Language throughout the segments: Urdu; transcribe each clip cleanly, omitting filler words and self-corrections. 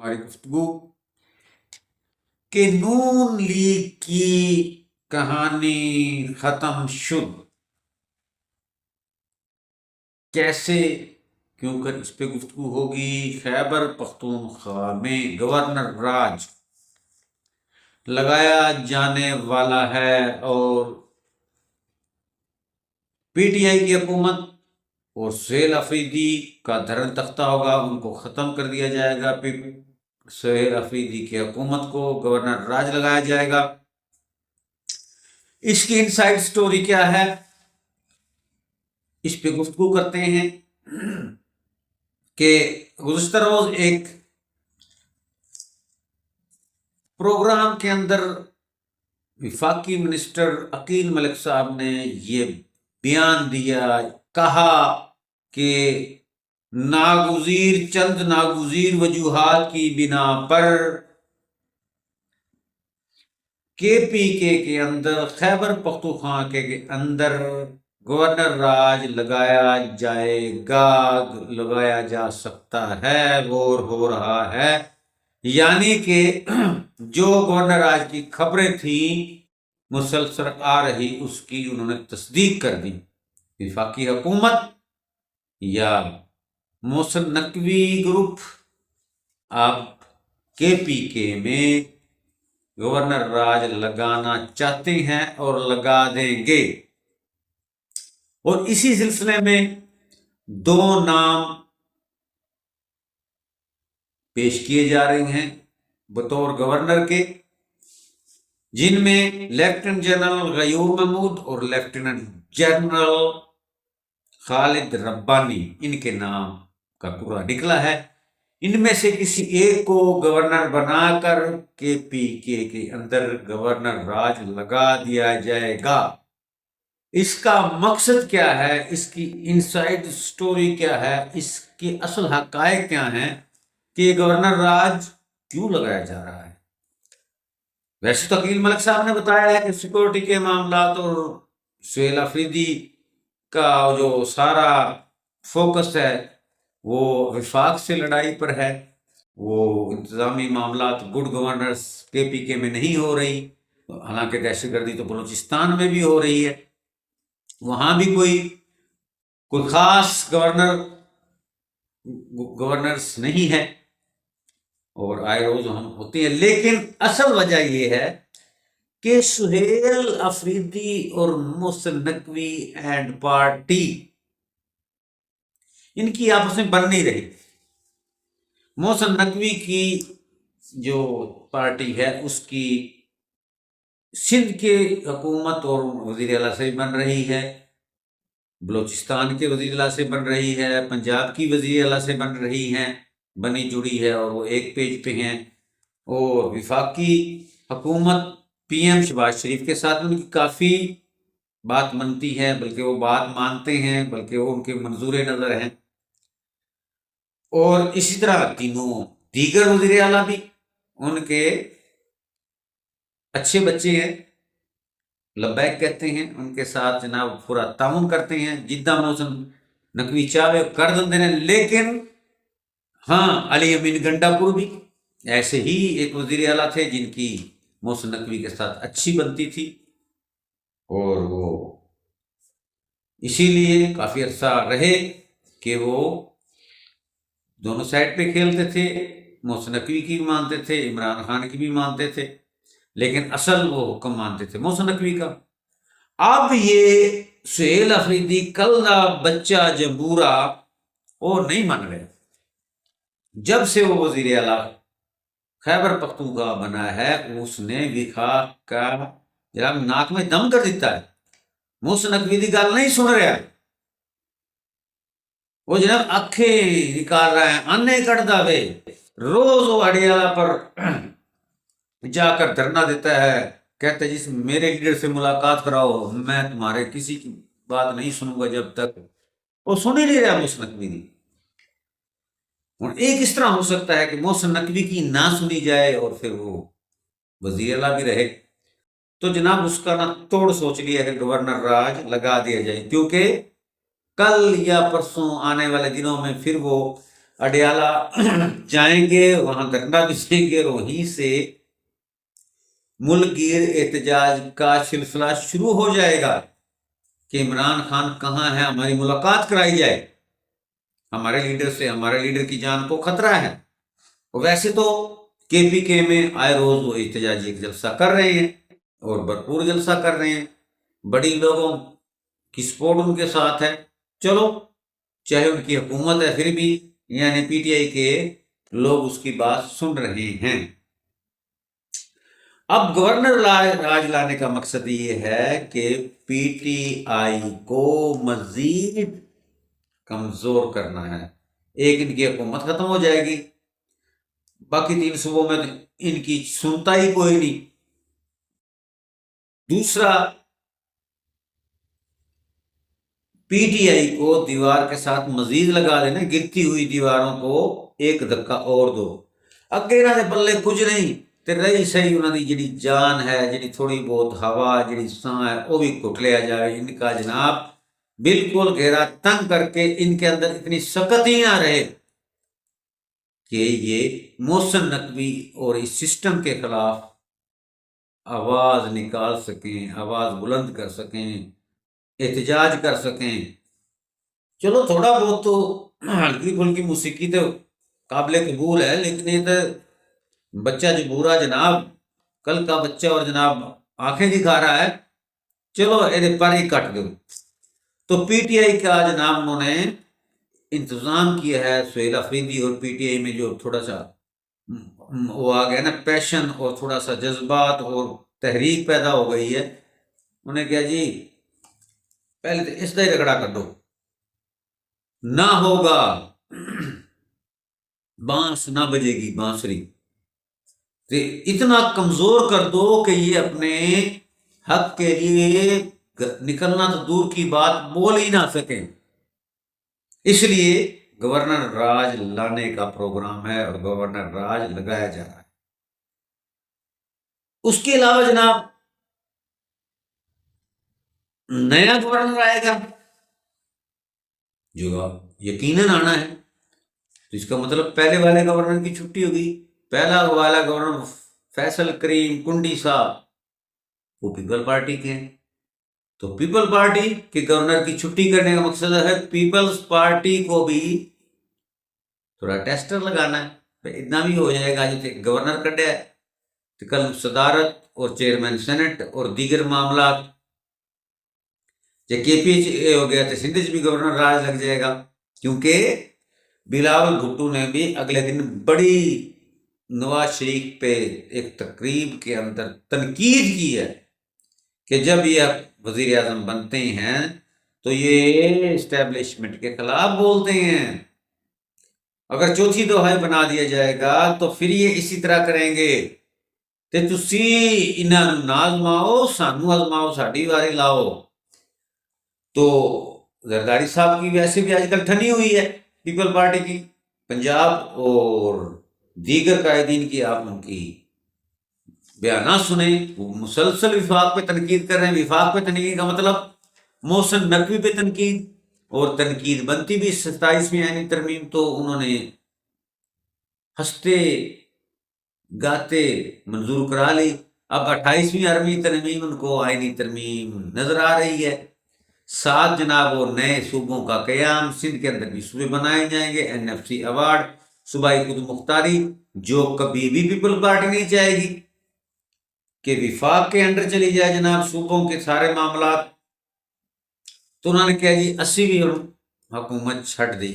ہماری گفتگو کہ نون لیگ کی کہانی ختم شد کیسے، کیونکہ اس پہ گفتگو ہوگی۔ خیبر پختونخوا میں گورنر راج لگایا جانے والا ہے اور پی ٹی آئی کی حکومت اور سہیل آفریدی کا دھرم تختہ ہوگا، ان کو ختم کر دیا جائے گا۔ پھر سہیل آفریدی کی حکومت کو گورنر راج لگایا جائے گا۔ اس کی انسائیڈ سٹوری کیا ہے، اس پہ گفتگو کرتے ہیں کہ گزشتہ روز ایک پروگرام کے اندر وفاقی منسٹر عقیل ملک صاحب نے یہ بیان دیا، کہا کہ چند ناگزیر وجوہات کی بنا پر کے پی کے اندر، خیبر پختونخوا کے اندر گورنر راج لگایا جائے گا، لگایا جا سکتا ہے، غور ہو رہا ہے۔ یعنی کہ جو گورنر راج کی خبریں تھیں مسلسل آ رہی، اس کی انہوں نے تصدیق کر دی۔ وفاقی حکومت یا محسن نقوی گروپ اب کے پی کے میں گورنر راج لگانا چاہتے ہیں اور لگا دیں گے۔ اور اسی سلسلے میں دو نام پیش کیے جا رہے ہیں بطور گورنر کے، جن میں لیفٹیننٹ جنرل غیور محمود اور لیفٹیننٹ جنرل خالد ربانی، ان کے نام کا پورا نکلا ہے۔ ان میں سے کسی ایک کو گورنر بنا کر کے پی کے اندر گورنر راج لگا دیا جائے گا۔ اس کا مقصد کیا ہے، اس کی انسائیڈ سٹوری کیا ہے، اس کے اصل حقائق کیا ہیں کہ گورنر راج کیوں لگایا جا رہا ہے۔ ویسے تو عقیل ملک صاحب نے بتایا ہے کہ سیکورٹی کے معاملات اور سہیل آفریدی کا جو سارا فوکس ہے وہ وفاق سے لڑائی پر ہے، وہ انتظامی معاملات گڈ گورننس کے پی کے میں نہیں ہو رہی، حالانکہ دہشت گردی تو بلوچستان میں بھی ہو رہی ہے، وہاں بھی کوئی خاص گورنرز نہیں ہے، اور آئے روز ہم ہوتے ہیں۔ لیکن اصل وجہ یہ ہے کہ سہیل آفریدی اور محسن نقوی اینڈ پارٹی، ان کی آپس میں بن نہیں رہی۔ محسن نقوی کی جو پارٹی ہے اس کی سندھ کے حکومت اور وزیر اعلیٰ سے بن رہی ہے، بلوچستان کے وزیر اعلیٰ سے بن رہی ہے، پنجاب کی وزیر اعلیٰ سے بن رہی ہیں، بنی جڑی ہے، اور وہ ایک پیج پہ ہیں۔ اور وفاقی حکومت پی ایم شہباز شریف کے ساتھ ان کی کافی بات منتی ہے، بلکہ وہ بات مانتے ہیں، بلکہ وہ ان کے منظور نظر ہیں۔ اور اسی طرح تینوں دیگر وزیر اعلیٰ بھی ان کے اچھے بچے ہیں، لبیک کہتے ہیں، ان کے ساتھ جناب پورا تعاون کرتے ہیں، جدہ محسن نقوی چاہے کر دیں ہیں۔ لیکن ہاں، علی امین گنڈا پور بھی ایسے ہی ایک وزیر اعلیٰ تھے جن کی محسن نقوی کے ساتھ اچھی بنتی تھی، اور وہ اسی لیے کافی عرصہ رہے کہ وہ دونوں سائڈ پہ کھیلتے تھے، محسن نقوی کی بھی مانتے تھے، عمران خان کی بھی مانتے تھے، لیکن اصل وہ حکم مانتے تھے محسن نقوی کا۔ اب یہ سہیل آفریدی کل دا بچہ جمبورا وہ نہیں مان رہے۔ جب سے وہ وزیر اعلیٰ خیبر پختونخوا بنا ہے، اس نے وفاق کا جناب ناک میں دم کر دیتا ہے، محسن نقوی دی گل نہیں سن رہا، وہ جناب اکھیں نکال رہا ہے، آنے کٹ دے، روز وہ اڈیالہ پر جا کر دھرنا دیتا ہے، کہتا ہے جس میرے لیڈر سے ملاقات کراؤ، میں تمہارے کسی کی بات نہیں سنوں گا جب تک۔ وہ سن ہی نہیں رہا محسن نقوی دی۔ اور ایک اس طرح ہو سکتا ہے کہ محسن نقوی کی نہ سنی جائے اور پھر وہ وزیر اعلیٰ بھی رہے، تو جناب اس کا نہ توڑ سوچ لیا کہ گورنر راج لگا دیا جائے، کیونکہ کل یا پرسوں آنے والے دنوں میں پھر وہ اڈیالہ جائیں گے، وہاں دھرنا دیں گے، اور وہیں سے ملک گیر احتجاج کا سلسلہ شروع ہو جائے گا کہ عمران خان کہاں ہے، ہماری ملاقات کرائی جائے، ہمارے لیڈر سے، ہمارے لیڈر کی جان کو خطرہ ہے۔ ویسے تو کے پی کے میں آئے روز وہ احتجاجی ایک جلسہ کر رہے ہیں اور بھرپور جلسہ کر رہے ہیں، بڑی لوگوں کی سپورٹ ان کے ساتھ ہے۔ چلو، چاہے ان کی حکومت ہے، پھر بھی یعنی پی ٹی آئی کے لوگ اس کی بات سن رہے ہیں۔ اب گورنر راج لانے کا مقصد یہ ہے کہ پی ٹی آئی کو مزید کمزور کرنا ہے۔ ایک، ان کی حکومت ختم ہو جائے گی، باقی 3 صوبوں میں ان کی سنتا ہی کوئی نہیں۔ دوسرا، پی ٹی آئی کو دیوار کے ساتھ مزید لگا دینا، گرتی ہوئی دیواروں کو ایک دھکا اور دو۔ اگے انہوں نے بلے کچھ نہیں تے رہی صحیح انہوں کی جڑی جان ہے، جڑی تھوڑی بہت ہوا، جڑی ساں ہے، وہ بھی کٹ لیا جائے۔ ان کا جناب بالکل گھیرا تنگ کر کے ان کے اندر اتنی سخت ہی نہ رہے کہ یہ محسن نقوی اور اس سسٹم کے خلاف آواز نکال سکیں، آواز بلند کر سکیں، احتجاج کر سکیں۔ چلو، تھوڑا بہت تو ہلکی پھلکی موسیقی تو قابل قبول ہے، لیکن یہ تو بچہ جو بورا جناب کل کا بچہ اور جناب آنکھیں دکھا رہا ہے، چلو یہ پر ہی کٹ دو۔ تو پی ٹی آئی کا جناب انہوں نے انتظام کیا ہے، سہیل افریدی اور پی ٹی آئی میں جو تھوڑا سا وہ آ گیا نا پیشن اور تھوڑا سا جذبات اور تحریک پیدا ہو گئی ہے، انہیں کہا جی پہلے تو اس کا ہی رگڑا کر دو، نہ ہوگا بانس نہ بجے گی بانسری، اتنا کمزور کر دو کہ یہ اپنے حق کے لیے نکلنا تو دور کی بات بول ہی نہ سکیں۔ اس لیے گورنر راج لانے کا پروگرام ہے اور گورنر راج لگایا جا رہا ہے۔ اس کے علاوہ جناب نیا گورنر آئے گا جو یقیناً آنا ہے، تو اس کا مطلب پہلے والے گورنر کی چھٹی ہوگی۔ پہلا والا گورنر فیصل کریم کنڈی صاحب وہ پیپل پارٹی کے ہیں، تو پیپل پارٹی کے گورنر کی چھٹی کرنے کا مقصد ہے پیپلز پارٹی کو بھی تھوڑا ٹیسٹر لگانا ہے۔ اتنا بھی ہو جائے گا جیسے گورنر کٹیا ہے تو کل صدارت اور چیئرمین سینٹ اور دیگر معاملات، جب کے پی ایچ ہو گیا تو سندھ بھی گورنر راج لگ جائے گا، کیونکہ بلاول بھٹو نے بھی اگلے دن بڑی نواز شریف پہ ایک تقریب کے اندر تنقید کی ہے کہ جب یہ وزیر اعظم بنتے ہیں تو یہ اسٹیبلشمنٹ کے خلاف بولتے ہیں، اگر چوتھی دہائی بنا دیا جائے گا تو پھر یہ اسی طرح کریں گے، تے تسی انہاں نوں نہ آزماؤ، سانوں آزماؤ، ساڈی واری لاؤ۔ تو زرداری صاحب کی ویسے بھی آج کل ٹھنی ہوئی ہے پیپل پارٹی کی، پنجاب اور دیگر قائدین کی آپ ان کی بیانات سنیں، وہ مسلسل وفاق پہ تنقید کر رہے ہیں۔ وفاق پہ تنقید کا مطلب محسن نقوی پہ تنقید، اور تنقید بنتی بھی 27ویں آئینی ترمیم تو انہوں نے ہنستے گاتے منظور کرا لی، اب 28ویں آئینی ترمیم ان کو آئینی ترمیم نظر آ رہی ہے۔ 7 جناب اور نئے صوبوں کا قیام، سندھ کے اندر بھی صوبے بنائے جائیں گے، NFC ایوارڈ، صوبائی خود مختاری، جو کبھی بھی پیپل پارٹی نہیں چاہے گی کہ وفاق کے انڈر چلی جائے جناب صوبوں کے سارے معاملات، تو انہوں نے کہا جی اسی بھی حکومت چھٹ دی،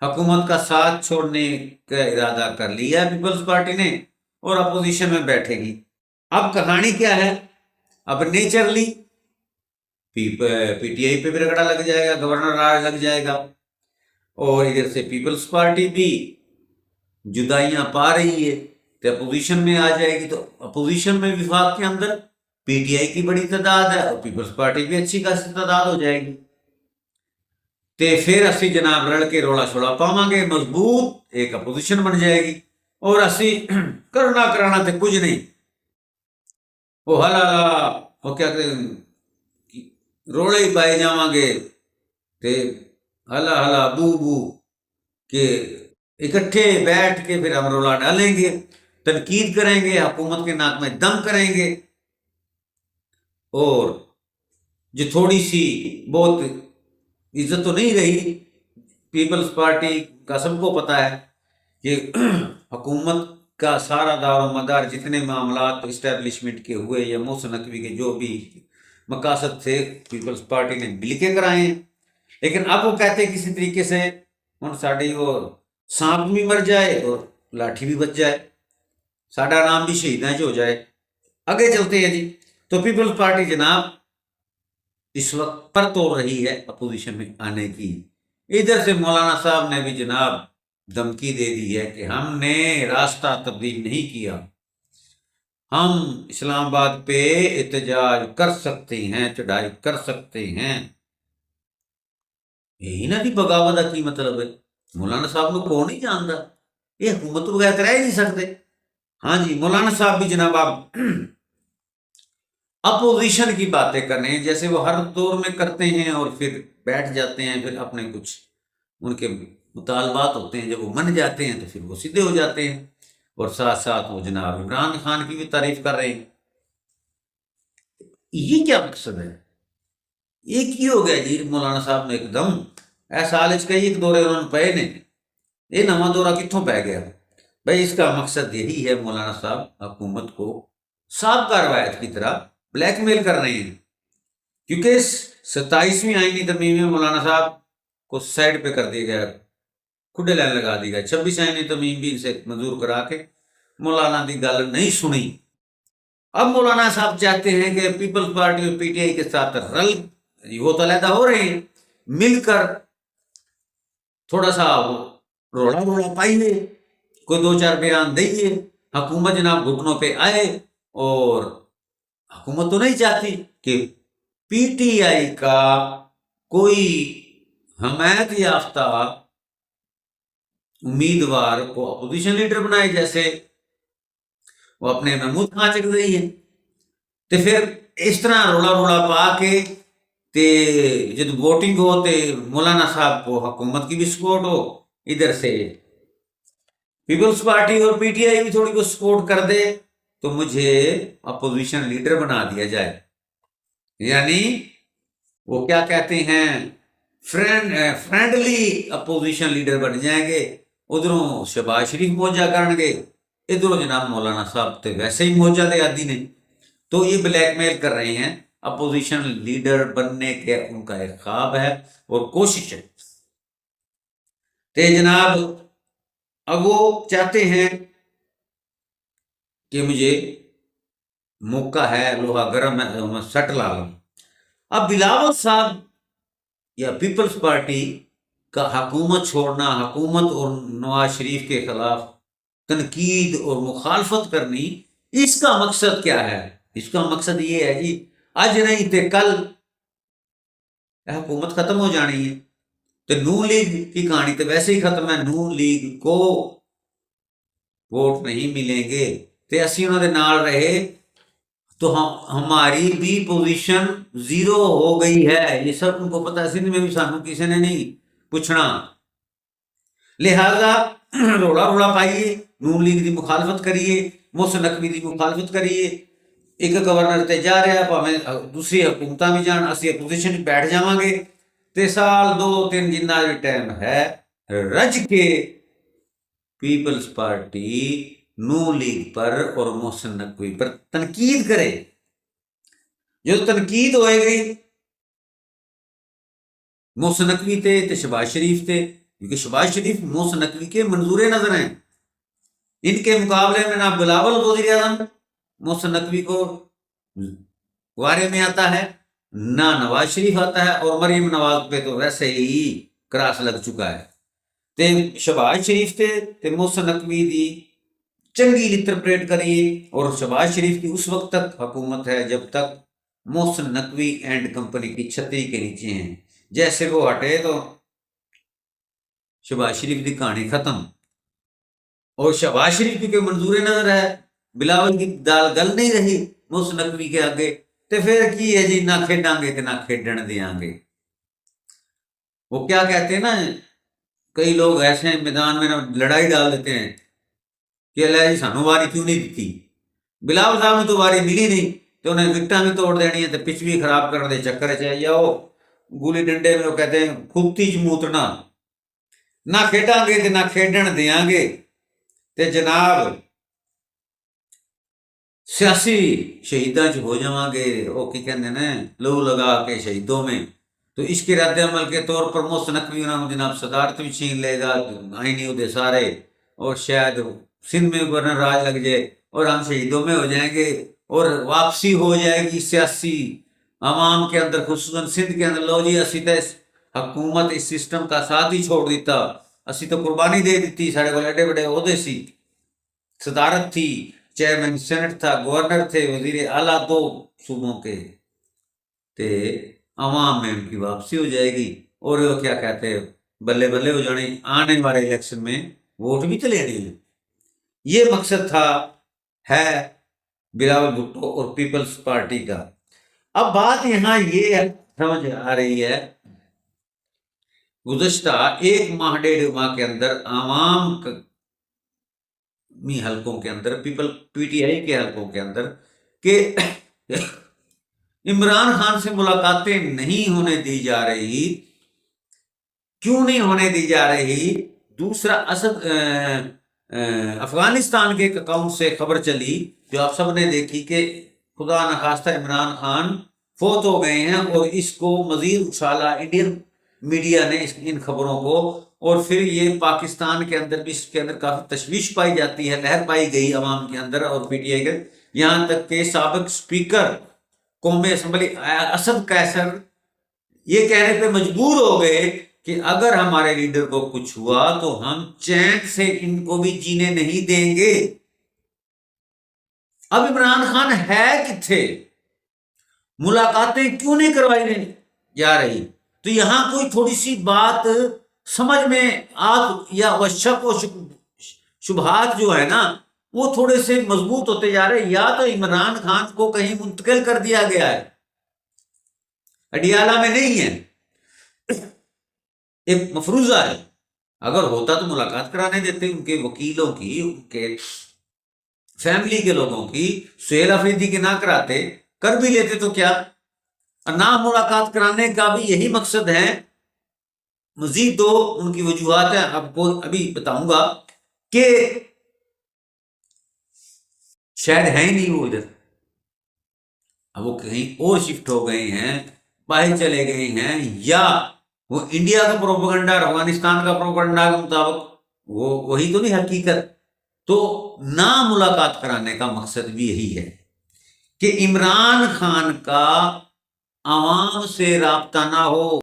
حکومت کا ساتھ چھوڑنے کا ارادہ کر لیا پیپلز پارٹی نے اور اپوزیشن میں بیٹھے گی۔ اب کہانی کیا ہے، اب نیچرلی پی ٹی آئی پہ بھی رگڑا لگ جائے گا، گورنر راج لگ جائے گا، اور ادھر سے پیپلز پارٹی بھی جدائیاں پا رہی ہے تو اپوزیشن میں آ جائے گی، تو اپوزیشن میں وفاق کے اندر پی ٹی آئی کی بڑی تعداد ہے اور پیپلز پارٹی بھی اچھی خاصی تعداد ہو جائے گی، تے پھر اسی جناب رل کے روڑا چھوڑا پاواں گے، مضبوط ایک اپوزیشن بن جائے گی، اور اسی کرنا کرانا تے کچھ نہیں، وہ ہلا وہ کیا روڑے ہی پائے جاواں گے تے ہلا ہلا بو بو کہ اکٹھے بیٹھ کے پھر ہم رولا ڈالیں گے، تنقید کریں گے، حکومت کے ناک میں دم کریں گے، اور جو تھوڑی سی بہت عزت تو نہیں رہی پیپلز پارٹی کا، سب کو پتا ہے کہ حکومت کا سارا دار و مدار جتنے معاملات اسٹیبلشمنٹ کے ہوئے یا محسن نقوی کے جو بھی مقاصد تھے پیپلز پارٹی نے مل کے کرائے ہیں، لیکن اب وہ کہتے ہیں کسی طریقے سے ہوں ساڑی وہ سانپ بھی مر جائے اور لاٹھی بھی بچ جائے، ساڈا نام بھی شہیداں ہو جائے، آگے چلتے ہیں جی۔ تو پیپلز پارٹی جناب اس وقت پر توڑ رہی ہے اپوزیشن میں آنے کی، ادھر سے مولانا صاحب نے بھی جناب دھمکی دے دی ہے کہ ہم نے راستہ تبدیل نہیں کیا، ہم اسلام آباد پہ احتجاج کر سکتے ہیں، چڑھائی کر سکتے ہیں۔ یہی نا جی بغاوت کی مطلب ہے، مولانا صاحب کو کون نہیں جانتا، یہ حکومت تو بغیر رہ ہی نہیں سکتے۔ ہاں جی، مولانا صاحب بھی جناب آپ اپوزیشن کی باتیں کرنے جیسے وہ ہر دور میں کرتے ہیں، اور پھر بیٹھ جاتے ہیں، پھر اپنے کچھ ان کے مطالبات ہوتے ہیں، جب وہ من جاتے ہیں تو پھر وہ سیدھے ہو جاتے ہیں، اور ساتھ ساتھ وہ جناب عمران خان کی بھی تعریف کر رہے ہیں۔ یہ کیا مقصد ہے؟ یہ کی ہو گیا جی مولانا صاحب نے ایک دم ایسا آلچ کا ایک دورے انہوں نے پے نے، یہ نواں دورہ کتوں پہ گیا بھائی؟ اس کا مقصد یہی ہے، مولانا صاحب حکومت کو سابقہ روایت کی طرح بلیک میل کر رہے ہیں، کیونکہ 27ویں آئینی ترمیم میں مولانا صاحب کو سائڈ پہ کر دیا گیا، کھڈے لائن لگا دی گیا، 26 آئینی ترمیم بھی اسے منظور کرا کے مولانا کی گل نہیں سنی۔ اب مولانا صاحب چاہتے ہیں کہ پیپلز پارٹی اور پی ٹی آئی کے ساتھ رل وہ تو علیحدہ ہو رہے ہیں، مل کر تھوڑا سا روڑا پائیے، کوئی 2-4 بیان دئیے، حکومت جناب گھٹنوں پہ آئے، اور حکومت تو نہیں چاہتی کہ پی ٹی آئی کا کوئی حمایت یافتہ امیدوار کو اپوزیشن لیڈر بنائے، جیسے وہ اپنے محمود خان چک رہی ہے، تو پھر اس طرح رولا پا کے تے جب ووٹنگ ہو تے مولانا صاحب کو حکومت کی بھی سپورٹ ہو، ادھر سے پیپلز پارٹی اور پی ٹی آئی بھی تھوڑی کو سپورٹ کر دے، تو مجھے اپوزیشن لیڈر بنا دیا جائے، یعنی وہ کیا کہتے ہیں فرینڈلی اپوزیشن لیڈر بن جائیں گے، ادھروں شہباز شریف موجہ کرن گے، ادھروں جناب مولانا صاحب تے ویسے ہی موجہ دے عادی نے، تو یہ بلیک میل کر رہے ہیں، اپوزیشن لیڈر بننے کے ان کا ایک خواب ہے اور کوشش ہے۔ تو جناب اب وہ چاہتے ہیں کہ مجھے موقع ہے، لوہا گرم ہے، میں سٹ لا لوں۔ اب بلاول صاحب یا پیپلز پارٹی کا حکومت چھوڑنا، حکومت اور نواز شریف کے خلاف تنقید اور مخالفت کرنی، اس کا مقصد کیا ہے؟ اس کا مقصد یہ ہے جی اج نہیں تے کل حکومت ختم ہو جانی ہے، تو نون لیگ کی کہانی تو ویسے ہی ختم ہے، نون لیگ کو ووٹ نہیں ملیں گے، تو اسی انہوں نے نال رہے تو ہماری بھی پوزیشن 0 ہو گئی ہے، یہ سب ان کو پتا ہے، سندھ میں بھی سانو کسی نے نہیں پوچھنا، لہذا روڑا پائیے، نون لیگ کی مخالفت کریے، محسن نقوی کی مخالفت کریے، ایک گورنر تے جا رہا پاویں دوسری حکومتاں بھی جان، اسی اپوزیشن بیٹھ جاواں گے، تے سال 2-3 جنہ بھی ٹائم ہے رج کے پیپلز پارٹی نون لیگ پر اور محسن نقوی پر تنقید کرے۔ جو تنقید ہوئے گئی محسن نقوی تے شہباز شریف تے، کیونکہ شہباز شریف محسن نقوی کے منظور نظر ہیں، ان کے مقابلے میں نہ بلاول وزیر اعظم محسن نقوی کو وارے میں آتا ہے، نہ نواز شریف آتا ہے، اور مریم نواز پہ تو ویسے ہی کراس لگ چکا ہے، تے شہباز شریف تے محسن نقوی دی چنگی انٹرپریٹ کریے، اور شہباز شریف کی اس وقت تک حکومت ہے جب تک محسن نقوی اینڈ کمپنی کی چھتری کے نیچے ہیں، جیسے وہ ہٹے تو شہباز شریف کی کہانی ختم، اور شہباز شریف کی منظور نظر ہے، بلاول کی دال گل نہیں رہی محسن نقوی کے آگے، تو پھر کی ہے جی، نہ کھیڈاں گے تو نہ کھیڈن دیاں گے۔ وہ کیا کہتے ہیں نا کئی لوگ ایسے ہیں میدان میں لڑائی ڈال دیتے ہیں کہ اللہ جی سانو واری کیوں نہیں دیتی، بلاول صاحب نے تو واری ملی نہیں تو انہیں وکٹاں بھی توڑ دینی ہے، تو پچ بھی خراب کر دے چکر چاہیے جاؤ گولی ڈنڈے میں وہ کہتے ہیں کھوتی چ موتنا، نہ کھیڈاں گے تے نہ کھیڈن دیاں گے، تے جناب سیاسی شہیداں چ ہو جاواں گے، وہ کی کہندے نے لہو لگا کے شہیدوں میں، تو اس کے رد عمل کے طور پر محسن نقوی انہوں جناب صدارت بھی چھین لے گا، آئینی عہدے سارے، اور شاید سندھ میں گورنر راج لگ جائے اور ہم شہیدوں میں ہو جائیں گے، اور واپسی ہو جائے گی سیاسی عوام کے اندر، خصوصاً سندھ کے اندر، لو جی اسی تے حکومت اس سسٹم کا ساتھ ہی چھوڑ دیتا، اسی تو قربانی دے دیتی، سارے کو ایڈے بڑے عہدے سی، صدارت تھی، چیئرمین سینٹ تھا، گورنر تھے، وزیر اعلیٰ دو صوبوں کے، تے عوام میں ان کی واپسی ہو جائے گی، اور وہ کیا کہتے ہیں بلے بلے ہو جانے، آنے والے الیکشن میں ووٹ بھی تو لینے ہیں۔ یہ مقصد تھا ہے بلاول بھٹو اور پیپلز پارٹی کا۔ اب بات یہاں یہ سمجھ آ رہی ہے، گزشتہ ایک ماہ ڈیڑھ ماہ کے اندر عوام حلقوں کے اندر، پی ٹی آئی کے حلقوں کے اندر، کہ عمران خان سے ملاقاتیں نہیں ہونے دی جا رہی، کیوں نہیں ہونے دی جا رہی؟ دوسرا اسد افغانستان کے ایک اکاؤنٹ سے خبر چلی جو آپ سب نے دیکھی کہ خدا نخواستہ عمران خان فوت ہو گئے ہیں، اور اس کو مزید اچھالا انڈین میڈیا نے ان خبروں کو، اور پھر یہ پاکستان کے اندر بھی اس کے اندر کافی تشویش پائی جاتی ہے، لہر پائی گئی عوام کے اندر اور پی ٹی آئی کے، یہاں تک کہ سابق سپیکر قومی اسمبلی اسد قیصر یہ کہنے پہ مجبور ہو گئے کہ اگر ہمارے لیڈر کو کچھ ہوا تو ہم چین سے ان کو بھی جینے نہیں دیں گے۔ اب عمران خان ہے کتھے؟ ملاقاتیں کیوں نہیں کروائی جا رہی؟ تو یہاں کوئی تھوڑی سی بات سمجھ میں یا وہ شک و شبہات جو ہے نا وہ تھوڑے سے مضبوط ہوتے جا رہے، یا تو عمران خان کو کہیں منتقل کر دیا گیا ہے، اڈیالہ میں نہیں ہے، ایک مفروضہ ہے، اگر ہوتا تو ملاقات کرانے دیتے، ان کے وکیلوں کی، ان کے فیملی کے لوگوں کی، سہیل افریدی کی نہ کراتے، کر بھی لیتے تو کیا، نہ ملاقات کرانے کا بھی یہی مقصد ہے۔ مزید دو ان کی وجوہات ہیں، آپ کو ابھی بتاؤں گا، کہ شاید ہے ہی نہیں وہ ادھر، اب وہ کہیں اور شفٹ ہو گئے ہیں، باہر چلے گئے ہیں، یا وہ انڈیا کا پروپیگنڈا اور افغانستان کا پروپیگنڈا کے مطابق وہی تو نہیں حقیقت۔ تو نہ ملاقات کرانے کا مقصد بھی یہی ہے کہ عمران خان کا عوام سے رابطہ نہ ہو۔